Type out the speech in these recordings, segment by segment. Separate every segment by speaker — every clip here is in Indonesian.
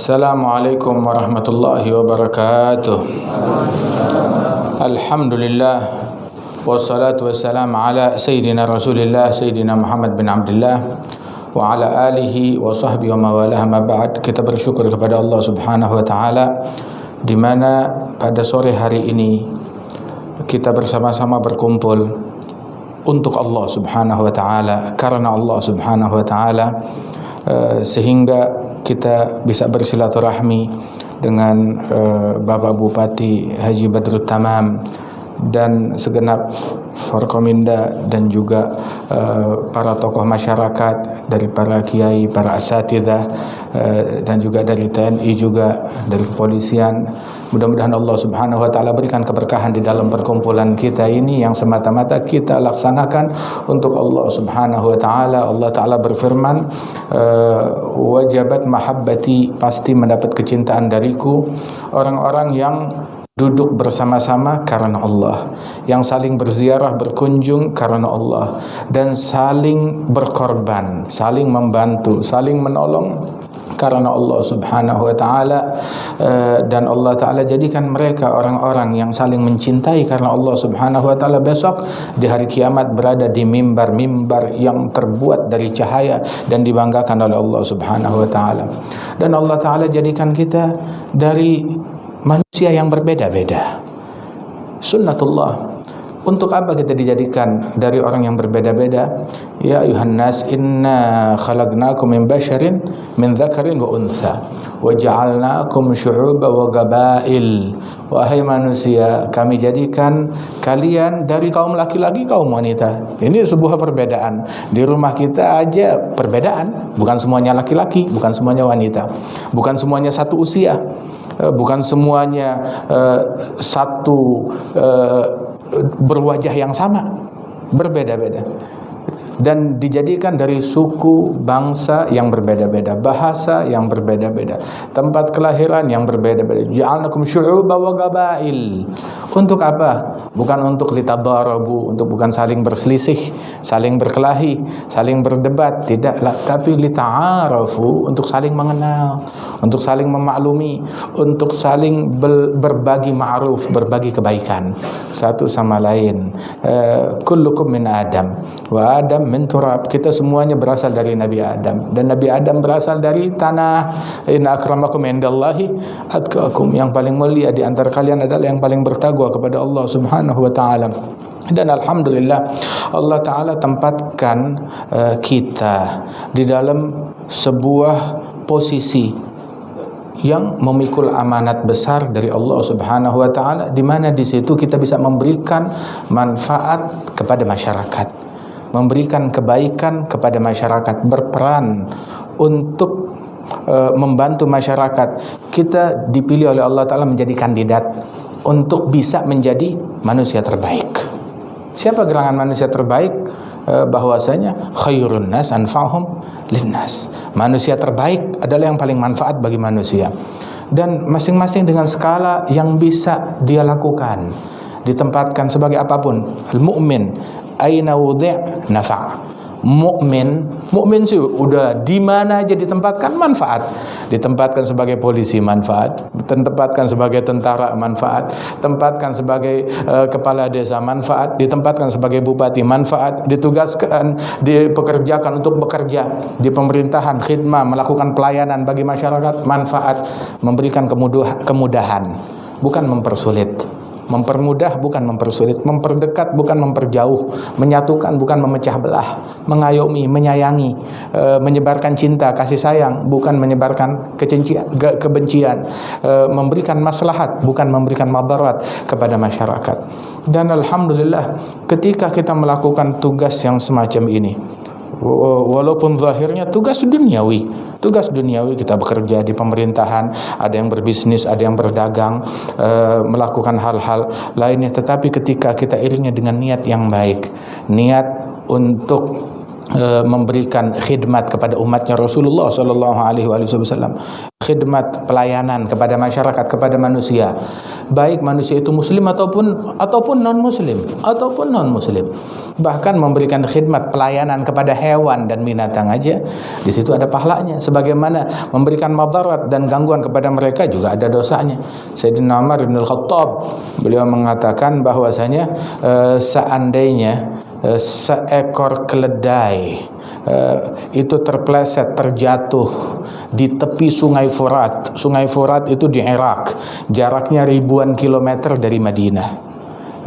Speaker 1: Assalamualaikum warahmatullahi wabarakatuh. Alhamdulillah wassalatu wassalamu ala sayyidina Rasulillah sayyidina Muhammad bin Abdullah wa ala alihi wa sahbihi wa mawalah, ma ba'd. Kita bersyukur kepada Allah Subhanahu wa taala di mana pada sore hari ini kita bersama-sama berkumpul untuk Allah Subhanahu wa taala, karena Allah Subhanahu wa taala, sehingga kita bisa bersilaturahmi dengan Bapak Bupati Haji Badrut Tamam dan segenap Forkominda dan juga para tokoh masyarakat, dari para kiai, para asatidzah, dan juga dari TNI, juga dari kepolisian. Mudah-mudahan Allah Subhanahu wa taala berikan keberkahan di dalam perkumpulan kita ini yang semata-mata kita laksanakan untuk Allah Subhanahu wa taala. Allah taala berfirman, wajabat mahabbati, pasti mendapat kecintaan dariku orang-orang yang duduk bersama-sama karena Allah, yang saling berziarah, berkunjung karena Allah, dan saling berkorban, saling membantu, saling menolong karena Allah Subhanahu wa taala. Dan Allah taala jadikan mereka orang-orang yang saling mencintai karena Allah Subhanahu wa taala. Besok di hari kiamat berada di mimbar-mimbar yang terbuat dari cahaya dan dibanggakan oleh Allah Subhanahu wa taala. Dan Allah taala jadikan kita dari manusia yang berbeda-beda. Sunnatullah. Untuk apa kita dijadikan dari orang yang berbeda-beda? Ya ayuhan nas, inna khalaqnakum min basharin min dzakarin wa untha wa ja'alnakum syu'uban wa qabail. Wahai manusia, kami jadikan kalian dari kaum laki-laki, kaum wanita. Ini sebuah perbedaan. Di rumah kita aja perbedaan. Bukan semuanya laki-laki, bukan semuanya wanita, bukan semuanya satu usia, bukan semuanya satu berwajah yang sama, berbeda-beda, dan dijadikan dari suku bangsa yang berbeda-beda, bahasa yang berbeda-beda, tempat kelahiran yang berbeda-beda. Ja'alnakum syu'uban wa qabail. Untuk apa? Bukan untuk litadarabu, untuk bukan saling berselisih, saling berkelahi, saling berdebat, tidaklah, tapi lita'arafu, untuk saling mengenal, untuk saling memaklumi, untuk saling berbagi ma'ruf, berbagi kebaikan satu sama lain. Kullukum min Adam wa Adam min turab. Kita semuanya berasal dari Nabi Adam, dan Nabi Adam berasal dari tanah. Inna akramakum indallahi atqakum. Yang paling mulia di antara kalian adalah yang paling bertakwa kepada Allah Subhanahu wa taala. Dan alhamdulillah Allah taala tempatkan kita di dalam sebuah posisi yang memikul amanat besar dari Allah Subhanahu wa taala, di mana di situ kita bisa memberikan manfaat kepada masyarakat, memberikan kebaikan kepada masyarakat, berperan untuk membantu masyarakat. Kita dipilih oleh Allah taala menjadi kandidat untuk bisa menjadi manusia terbaik. Siapa gerangan manusia terbaik? Bahwasanya khairun nas anfa'hum linnas. Manusia terbaik adalah yang paling manfaat bagi manusia. Dan masing-masing dengan skala yang bisa dia lakukan, ditempatkan sebagai apapun. Al-mu'min aina wudi' nafa'. Mukmin sih udah di mana aja ditempatkan manfaat. Ditempatkan sebagai polisi manfaat, ditempatkan sebagai tentara manfaat, ditempatkan sebagai kepala desa manfaat, ditempatkan sebagai bupati manfaat, ditugaskan, dipekerjakan untuk bekerja di pemerintahan, khidmah, melakukan pelayanan bagi masyarakat, manfaat, memberikan kemudahan, bukan mempersulit. Mempermudah bukan mempersulit, memperdekat bukan memperjauh, menyatukan bukan memecah belah, mengayomi, menyayangi, menyebarkan cinta, kasih sayang bukan menyebarkan kebencian, memberikan maslahat bukan memberikan madarat kepada masyarakat. Dan alhamdulillah ketika kita melakukan tugas yang semacam ini, walaupun zahirnya tugas duniawi, kita bekerja di pemerintahan, ada yang berbisnis, ada yang berdagang, melakukan hal-hal lainnya, tetapi ketika kita iringi dengan niat yang baik, niat untuk memberikan khidmat kepada umatnya Rasulullah sallallahu alaihi wasallam, khidmat pelayanan kepada masyarakat, kepada manusia, baik manusia itu muslim ataupun non muslim, bahkan memberikan khidmat pelayanan kepada hewan dan binatang aja, di situ ada pahalanya. Sebagaimana memberikan madarat dan gangguan kepada mereka juga ada dosanya. Sayyidina Umar bin Al-Khattab, beliau mengatakan bahwasanya seandainya seekor keledai itu terpleset, terjatuh di tepi Sungai Furat. Sungai Furat itu di Irak, jaraknya ribuan kilometer dari Madinah,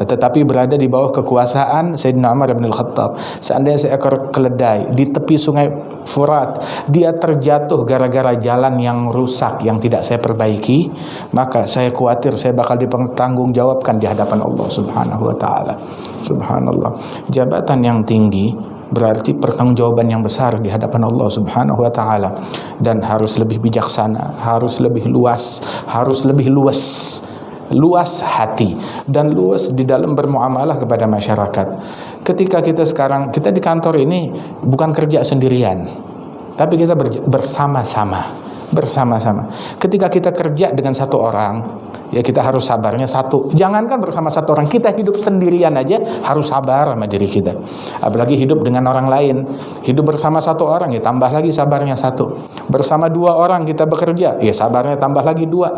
Speaker 1: tetapi berada di bawah kekuasaan Sayyidina Umar bin Al-Khattab. Seandainya seekor keledai di tepi Sungai Furat, dia terjatuh gara-gara jalan yang rusak, yang tidak saya perbaiki, maka saya khawatir saya bakal dipertanggungjawabkan di hadapan Allah Subhanahu wa taala. Subhanallah, jabatan yang tinggi berarti pertanggungjawaban yang besar di hadapan Allah Subhanahu wa taala, dan harus lebih bijaksana, harus lebih luas, harus lebih luas hati dan luas di dalam bermuamalah kepada masyarakat. Ketika kita sekarang, kita di kantor ini bukan kerja sendirian, tapi kita bersama-sama. Ketika kita kerja dengan satu orang, ya kita harus sabarnya satu. Jangankan bersama satu orang, kita hidup sendirian aja harus sabar sama diri kita, apalagi hidup dengan orang lain. Hidup bersama satu orang, ya tambah lagi sabarnya satu. Bersama dua orang kita bekerja, ya sabarnya tambah lagi dua.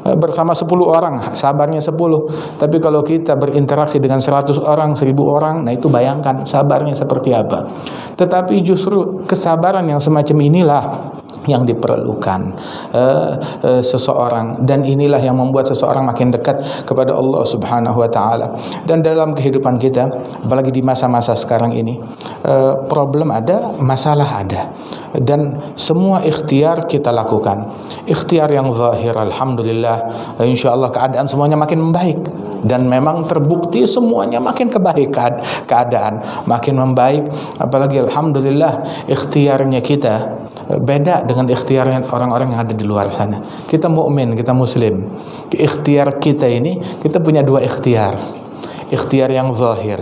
Speaker 1: Bersama 10 orang, sabarnya 10. Tapi kalau kita berinteraksi dengan 100 orang, 1000 orang, nah itu bayangkan sabarnya seperti apa. Tetapi justru kesabaran yang semacam inilah yang diperlukan seseorang, dan inilah yang membuat seseorang makin dekat kepada Allah Subhanahu wa taala. Dan dalam kehidupan kita, apalagi di masa-masa sekarang ini, problem ada, masalah ada, dan semua ikhtiar kita lakukan. Ikhtiar yang zahir, alhamdulillah, insyaallah keadaan semuanya makin membaik, dan memang terbukti semuanya makin kebaikan, keadaan makin membaik. Apalagi alhamdulillah ikhtiarnya kita beda dengan ikhtiarnya orang-orang yang ada di luar sana. Kita mukmin, kita muslim. Ikhtiar kita ini, kita punya dua ikhtiar. Ikhtiar yang zahir,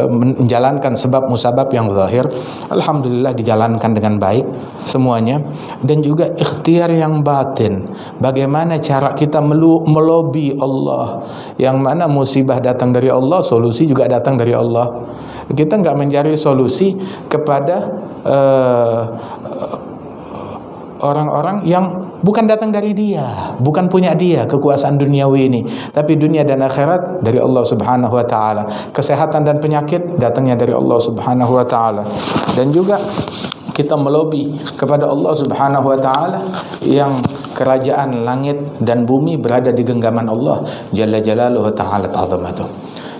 Speaker 1: menjalankan sebab musabab yang zahir, alhamdulillah dijalankan dengan baik semuanya. Dan juga ikhtiar yang batin, bagaimana cara kita melobi Allah, yang mana musibah datang dari Allah, solusi juga datang dari Allah. Kita nggak mencari solusi kepada orang-orang yang bukan datang dari dia, bukan punya dia kekuasaan duniawi ini, tapi dunia dan akhirat dari Allah Subhanahu wa taala. Kesehatan dan penyakit datangnya dari Allah Subhanahu wa taala. Dan juga kita melobi kepada Allah Subhanahu wa taala yang kerajaan langit dan bumi berada di genggaman Allah Jalla Jalaluhu ta'ala ta'zamatuh.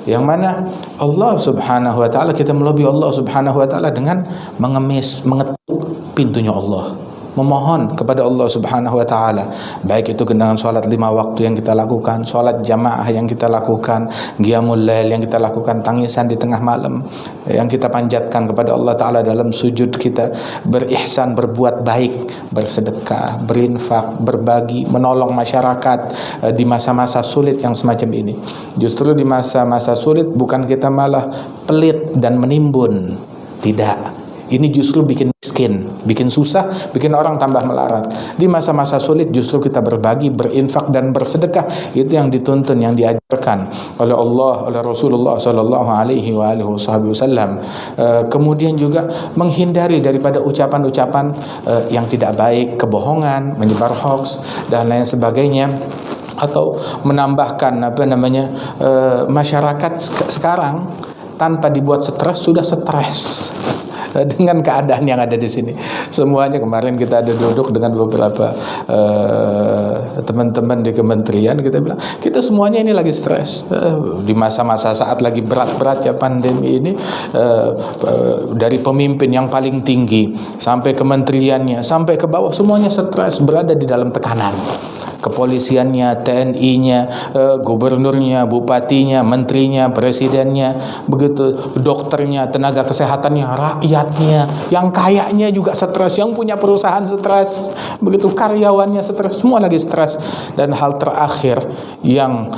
Speaker 1: Yang mana Allah Subhanahu wa taala, kita melobi Allah Subhanahu wa taala dengan mengetuk pintunya Allah, memohon kepada Allah Subhanahu wa taala, baik itu dengan salat 5 waktu yang kita lakukan, salat jamaah yang kita lakukan, qiyamul lail yang kita lakukan, tangisan di tengah malam yang kita panjatkan kepada Allah taala dalam sujud kita, berihsan, berbuat baik, bersedekah, berinfak, berbagi, menolong masyarakat di masa-masa sulit yang semacam ini. Justru di masa-masa sulit bukan kita malah pelit dan menimbun, tidak. Ini justru bikin miskin, bikin susah, bikin orang tambah melarat. Di masa-masa sulit justru kita berbagi, berinfak dan bersedekah. Itu yang dituntun, yang diajarkan oleh Allah, oleh Rasulullah sallallahu alaihi wasallam. Kemudian juga menghindari daripada ucapan-ucapan yang tidak baik, kebohongan, menyebar hoax dan lain sebagainya. Atau menambahkan masyarakat sekarang tanpa dibuat stres sudah stres dengan keadaan yang ada di sini. Semuanya, kemarin kita ada duduk dengan beberapa teman-teman di kementerian, kita bilang kita semuanya ini lagi stres di masa-masa saat lagi berat-berat ya pandemi ini. Dari pemimpin yang paling tinggi sampai kementeriannya sampai ke bawah semuanya stres, berada di dalam tekanan. Kepolisiannya, TNI-nya, gubernurnya, bupatinya, menterinya, presidennya, begitu, dokternya, tenaga kesehatannya, rakyatnya, yang kayanya juga stres, yang punya perusahaan stres, begitu, karyawannya stres, semua lagi stres. Dan hal terakhir yang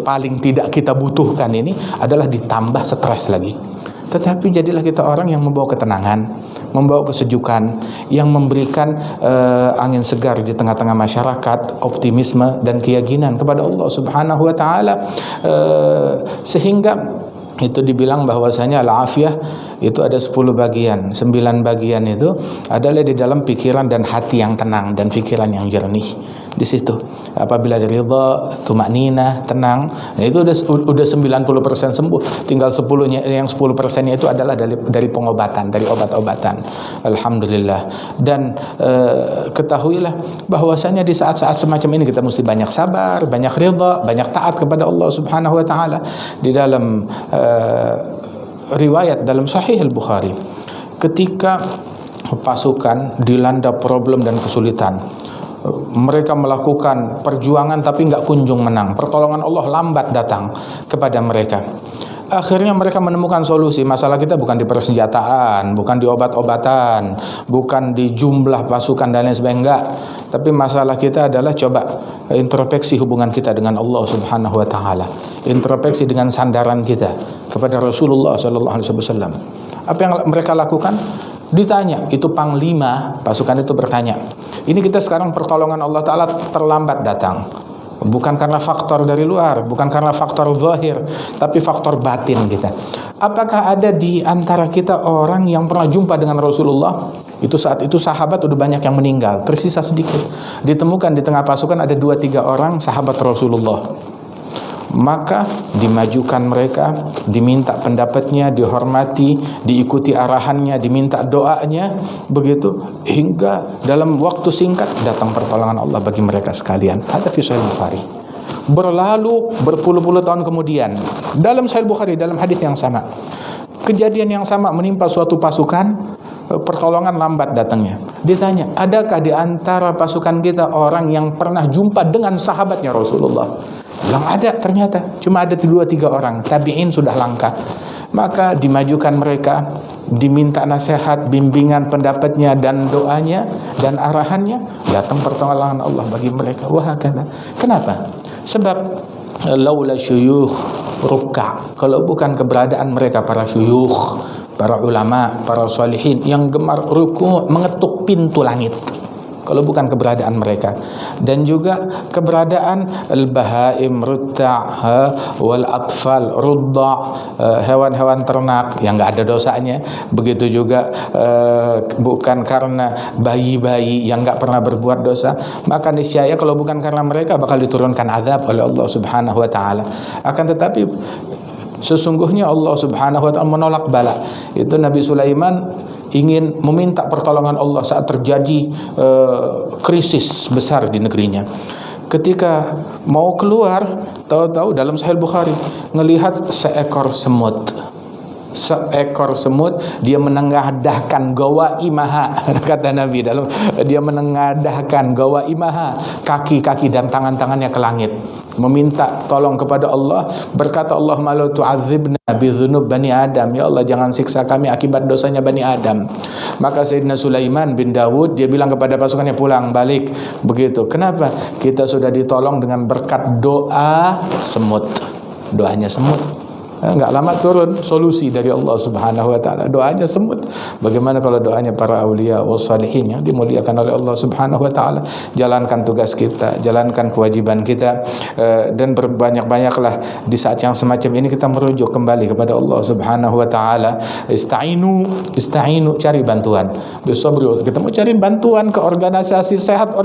Speaker 1: paling tidak kita butuhkan ini adalah ditambah stres lagi. tetapi jadilah kita orang yang membawa ketenangan, membawa kesejukan, yang memberikan angin segar di tengah-tengah masyarakat, optimisme dan keyakinan kepada Allah Subhanahu wa taala, sehingga itu dibilang bahwasanya al-afiyah itu ada 10 bagian. 9 bagian itu adalah di dalam pikiran dan hati yang tenang dan pikiran yang jernih. Di situ apabila ridha, tumakninah, tenang, nah itu udah 90% sembuh. Tinggal 10-nya, yang 10%-nya itu adalah dari pengobatan, dari obat-obatan. Alhamdulillah. Dan ketahuilah bahwasanya di saat-saat semacam ini kita mesti banyak sabar, banyak ridha, banyak taat kepada Allah Subhanahu wa taala. Di dalam riwayat dalam Sahih Al-Bukhari, ketika pasukan dilanda problem dan kesulitan, mereka melakukan perjuangan tapi nggak kunjung menang, pertolongan Allah lambat datang kepada mereka. Akhirnya mereka menemukan solusi. Masalah kita bukan di persenjataan, bukan di obat-obatan, bukan di jumlah pasukan dan lain sebagainya, enggak. Tapi masalah kita adalah coba introspeksi hubungan kita dengan Allah Subhanahu wa taala. Introspeksi dengan sandaran kita kepada Rasulullah sallallahu alaihi wasallam. Apa yang mereka lakukan? Ditanya, itu panglima pasukan itu bertanya, ini kita sekarang pertolongan Allah taala terlambat datang. Bukan karena faktor dari luar, bukan karena faktor zahir, tapi faktor batin kita. Apakah ada di antara kita orang yang pernah jumpa dengan Rasulullah? Itu saat itu sahabat udah banyak yang meninggal, tersisa sedikit. Ditemukan di tengah pasukan ada 2-3 orang sahabat Rasulullah. Maka dimajukan mereka, diminta pendapatnya, dihormati, diikuti arahannya, diminta doanya, begitu hingga dalam waktu singkat datang pertolongan Allah bagi mereka sekalian. Ada fi Sahih Bukhari. Berlalu berpuluh-puluh tahun kemudian, dalam Sahih Bukhari dalam hadis yang sama, kejadian yang sama menimpa suatu pasukan, pertolongan lambat datangnya. Ditanya, adakah di antara pasukan kita orang yang pernah jumpa dengan sahabatnya Rasulullah? Bilang ada, ternyata cuma ada 2-3 orang. Tabi'in sudah langka. Maka dimajukan mereka, diminta nasihat, bimbingan, pendapatnya dan doanya dan arahannya, datang pertolongan Allah bagi mereka. Wah, kata. Kenapa? Sebab laula syuyukh ruk'a, kalau bukan keberadaan mereka para syuyukh, para ulama, para salihin yang gemar ruku' mengetuk pintu langit, kalau bukan keberadaan mereka, dan juga keberadaan al-bahaim rutta' wal atfal rudda', hewan-hewan ternak yang enggak ada dosanya, begitu juga bukan karena bayi-bayi yang enggak pernah berbuat dosa, maka niscaya kalau bukan karena mereka bakal diturunkan azab oleh Allah Subhanahu wa taala. Akan tetapi sesungguhnya Allah Subhanahu wa taala menolak bala. Itu Nabi Sulaiman ingin meminta pertolongan Allah saat terjadi krisis besar di negerinya. Ketika mau keluar, tahu-tahu dalam Sahih Bukhari ngelihat seekor semut. Seekor semut, dia menengadahkan gawa imaha, kata Nabi, dalam dia menengadahkan gawa imaha, kaki-kaki dan tangan-tangannya ke langit, meminta tolong kepada Allah. Berkata, Allahumma la tu'adzibna bi dzunub bani Adam, ya Allah jangan siksa kami akibat dosanya Bani Adam. Maka Sayyidina Sulaiman bin Dawud dia bilang kepada pasukannya, pulang balik. Begitu. Kenapa? Kita sudah ditolong dengan berkat doa semut. Doanya semut. Enggak lama turun solusi dari Allah Subhanahu wa taala. Doanya semut. Bagaimana kalau doanya para aulia wassalihin yang dimuliakan oleh Allah Subhanahu wa taala? Jalankan tugas kita, jalankan kewajiban kita, dan berbanyak-banyaklah di saat yang semacam ini kita merujuk kembali kepada Allah Subhanahu wa taala. Ista'inu, cari bantuan. Bisabri, kita mau cari bantuan ke organisasi sehat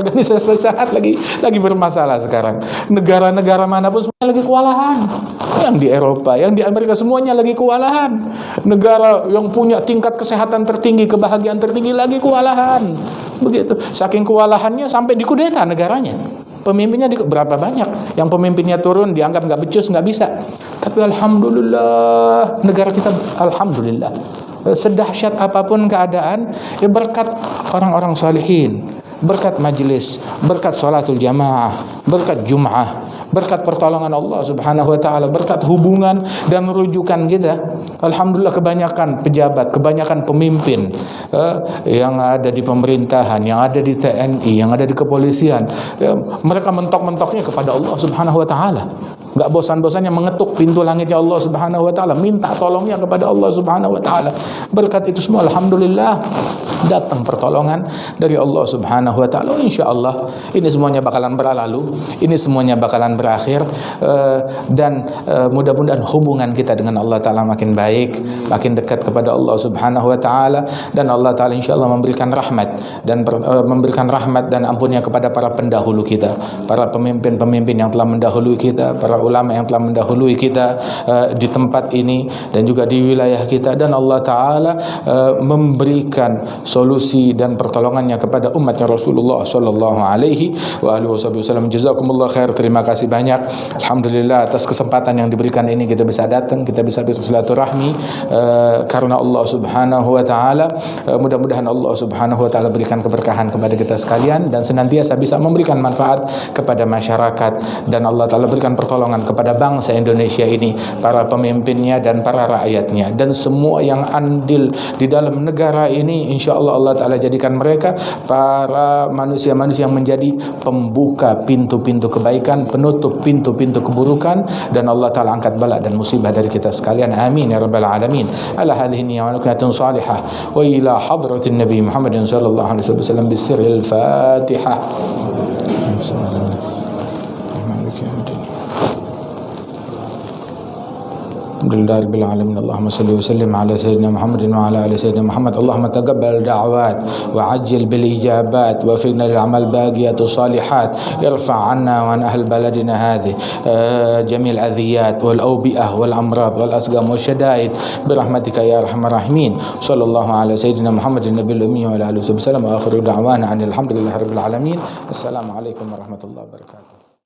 Speaker 1: lagi bermasalah sekarang. Negara-negara manapun semua lagi kewalahan. Yang di Eropa, yang di Amerika semuanya lagi kewalahan. Negara yang punya tingkat kesehatan tertinggi, kebahagiaan tertinggi lagi kewalahan. Begitu. Saking kewalahannya sampai dikudeta negaranya. Pemimpinnya berapa banyak yang pemimpinnya turun, dianggap nggak becus, nggak bisa. Tapi alhamdulillah negara kita, alhamdulillah, sedahsyat apapun keadaan, berkat orang-orang salihin, berkat majelis, berkat sholatul jamaah, berkat jum'ah, berkat pertolongan Allah Subhanahu wa taala, berkat hubungan dan rujukan kita. Alhamdulillah kebanyakan pejabat, kebanyakan pemimpin yang ada di pemerintahan, yang ada di TNI, yang ada di kepolisian, mereka mentok-mentoknya kepada Allah Subhanahu wa taala. Enggak bosan-bosannya mengetuk pintu langitnya Allah Subhanahu wa taala, minta tolongnya kepada Allah Subhanahu wa taala. Berkat itu semua alhamdulillah datang pertolongan dari Allah Subhanahu wa taala. Insyaallah ini semuanya bakalan berlalu, ini semuanya bakalan berakhir, dan mudah-mudahan hubungan kita dengan Allah taala makin baik, makin dekat kepada Allah Subhanahu wa taala, dan Allah taala insyaallah memberikan rahmat dan ampunnya kepada para pendahulu kita, para pemimpin-pemimpin yang telah mendahului kita, para ulama yang telah mendahului kita di tempat ini dan juga di wilayah kita, dan Allah taala memberikan solusi dan pertolongannya kepada umatnya Rasulullah sallallahu alaihi wa alihi wasallam. Jazakumullah khair, terima kasih banyak. Alhamdulillah atas kesempatan yang diberikan ini kita bisa datang, kita bisa bersilaturahmi karena Allah Subhanahu wa taala. Mudah-mudahan Allah Subhanahu wa taala berikan keberkahan kepada kita sekalian dan senantiasa bisa memberikan manfaat kepada masyarakat, dan Allah taala berikan pertolongan kepada bangsa Indonesia ini, para pemimpinnya dan para rakyatnya, dan semua yang andil di dalam negara ini. Insyaallah Allah taala jadikan mereka para manusia-manusia yang menjadi pembuka pintu-pintu kebaikan, penutup pintu-pintu keburukan, dan Allah taala angkat bala dan musibah dari kita sekalian. Amin ya rabbal alamin. Ala hadhihi ni'matun salihah wa ila hadratin nabi Muhammadin sallallahu alaihi wasallam bisirril Fatihah. Alhamdulillah rabbil alamin. Allahumma salli wa sallim ala sayyidina Muhammadin wa ala ali sayyidina Muhammad. Allahumma taqabbal da'wat wa ajil bil ijabat wa fina lil amal baqiyatu salihat. Irfa' 'anna wa an ahli baladina hadhi jami' al adhiyat wal awbi'ah wal amrad wal asqam wal shadaid bi rahmatika ya arhamar rahimin. Sallallahu ala sayyidina Muhammadin nabiyil ummi wa ala alihi wasallam. Wa akhiru da'wana alhamdulillahi rabbil alamin. Assalamu alaikum warahmatullahi wabarakatuh.